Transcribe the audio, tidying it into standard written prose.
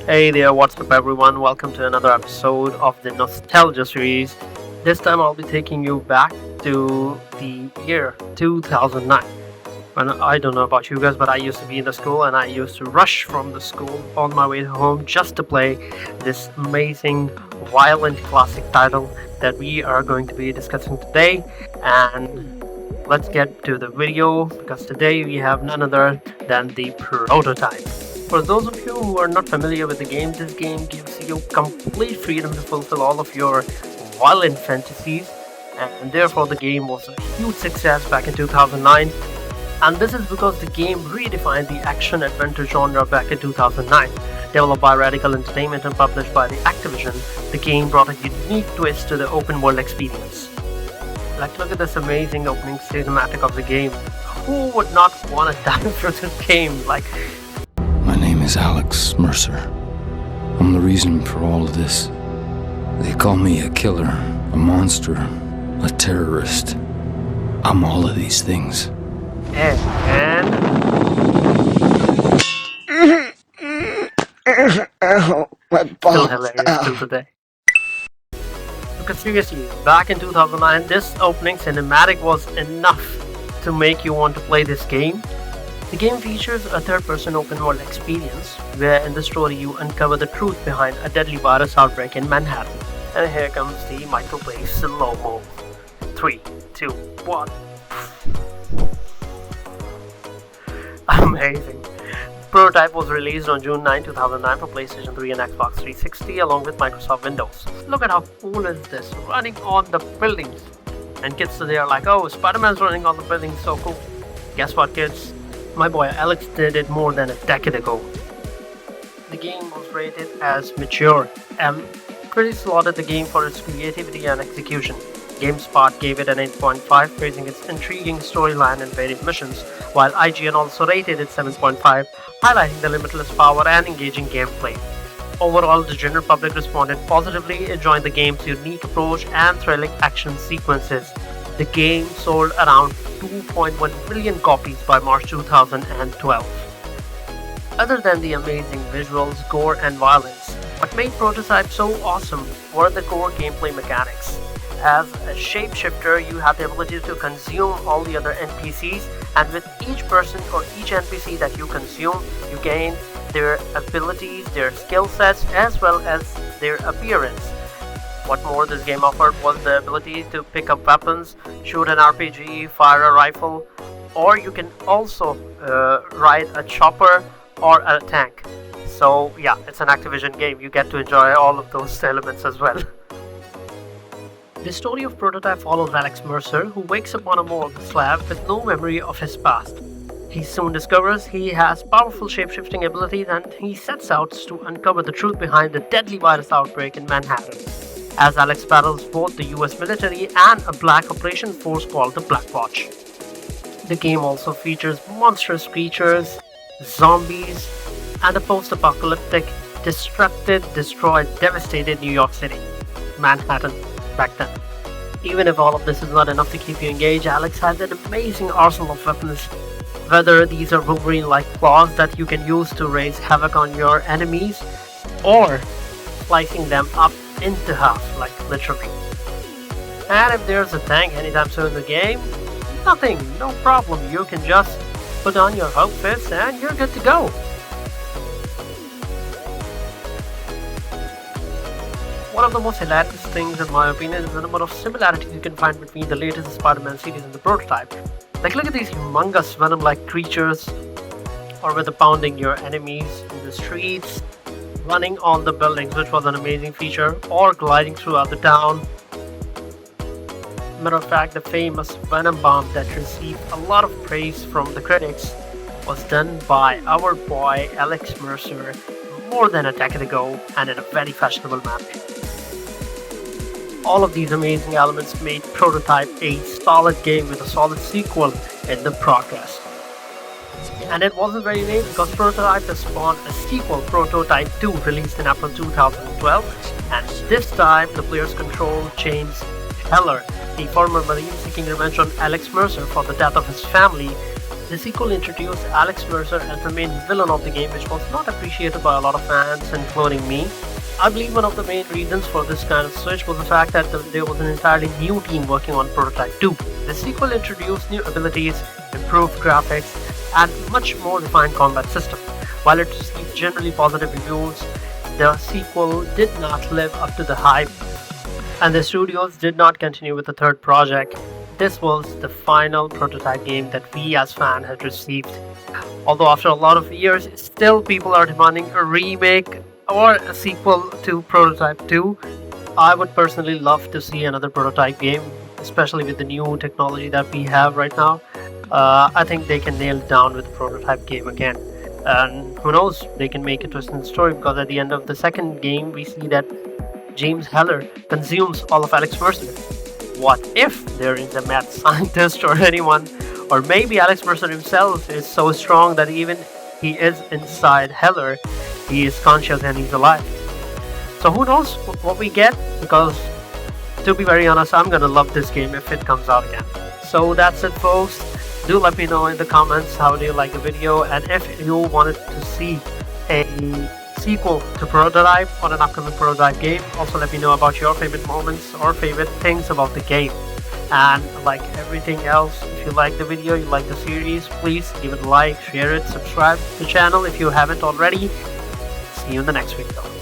Hey there, what's up everyone? Welcome to another episode of the Nostalgia series. This time I'll be taking you back to the year 2009. When I don't know about you guys, but I used to be in the school and I used to rush from the school on my way home just to play this amazing, violent classic title that we are going to be discussing today. And let's get to the video because today we have none other than the Prototype. For those of you who are not familiar with the game, this game gives you complete freedom to fulfill all of your violent fantasies, and therefore the game was a huge success back in 2009. And this is because the game redefined the action-adventure genre back in 2009. Developed by Radical Entertainment and published by the Activision, the game brought a unique twist to the open-world experience. Like, look at this amazing opening cinematic of the game. Who would not want to dive through this game? My name is Alex Mercer. I'm the reason for all of this. They call me a killer, a monster, a terrorist. I'm all of these things. And still hilarious till today. Because seriously, back in 2009, this opening cinematic was enough to make you want to play this game. The game features a third-person open-world experience, where in the story you uncover the truth behind a deadly virus outbreak in Manhattan. And here comes the microplay slow-mo. 3, 2, 1. Amazing. Prototype was released on June 9, 2009 for PlayStation 3 and Xbox 360 along with Microsoft Windows. Look at how cool is this, running on the buildings. And kids today are like, oh, Spider-Man's running on the buildings, so cool. Guess what, kids? My boy Alex did it more than a decade ago. The game was rated as mature. Critics lauded the game for its creativity and execution. GameSpot gave it an 8.5, praising its intriguing storyline and varied missions, while IGN also rated it 7.5, highlighting the limitless power and engaging gameplay. Overall, the general public responded positively, enjoying the game's unique approach and thrilling action sequences. The game sold around 2.1 million copies by March 2012. Other than the amazing visuals, gore and violence, what made Prototype so awesome were the core gameplay mechanics. As a shapeshifter, you have the ability to consume all the other NPCs, and with each person or each NPC that you consume, you gain their abilities, their skill sets, as well as their appearance. What more this game offered was the ability to pick up weapons, shoot an RPG, fire a rifle, or you can also ride a chopper or a tank. So yeah, it's an Activision game, you get to enjoy all of those elements as well. The story of Prototype follows Alex Mercer, who wakes up on a morgue slab with no memory of his past. He soon discovers he has powerful shape-shifting abilities and he sets out to uncover the truth behind the deadly virus outbreak in Manhattan, as Alex battles both the US military and a black operations force called the Black Watch. The game also features monstrous creatures, zombies, and a post-apocalyptic, disrupted, destroyed, devastated New York City, Manhattan, back then. Even if all of this is not enough to keep you engaged, Alex has an amazing arsenal of weapons. Whether these are Wolverine-like claws that you can use to raise havoc on your enemies, or slicing them up into half, like literally. And if there's a tank anytime soon in the game, nothing, no problem, you can just put on your Hulk fist and you're good to go. One of the most hilarious things in my opinion is the number of similarities you can find between the latest Spider-Man series and the Prototype. Like, look at these humongous venom-like creatures, or whether pounding your enemies in the streets, running on the buildings, which was an amazing feature, or gliding throughout the town. Matter of fact, the famous Venom Bomb that received a lot of praise from the critics was done by our boy Alex Mercer more than a decade ago and in a very fashionable manner. All of these amazing elements made Prototype a solid game with a solid sequel in the progress. And it wasn't very late because Prototype has spawned a sequel, Prototype 2, released in April 2012, and this time the players control James Heller, the former Marine seeking revenge on Alex Mercer for the death of his family, The sequel introduced Alex Mercer as the main villain of the game, which was not appreciated by a lot of fans, including me. I believe one of the main reasons for this kind of switch was the fact that there was an entirely new team working on Prototype 2. The sequel introduced new abilities, improved graphics, and much more refined combat system. While it received generally positive reviews, the sequel did not live up to the hype, and the studios did not continue with the third project. This was the final Prototype game that we as fans had received. Although after a lot of years, still people are demanding a remake or a sequel to Prototype 2. I would personally love to see another Prototype game, especially with the new technology that we have right now. I think they can nail it down with the Prototype game again. And who knows, they can make a twist in the story, because at the end of the second game, we see that James Heller consumes all of Alex Mercer. What if there is a mad scientist or anyone, or maybe Alex Mercer himself is so strong that even he is inside Heller, he is conscious and he's alive. So who knows what we get, because to be very honest, I'm gonna love this game if it comes out again. So that's it, folks. Do let me know in the comments how do you like the video, and if you wanted to see a sequel to Prototype or an upcoming Prototype game. Also let me know about your favorite moments or favorite things about the game. And like everything else, if you like the video, you like the series, please give it a like, share it, subscribe to the channel if you haven't already. See you in the next video.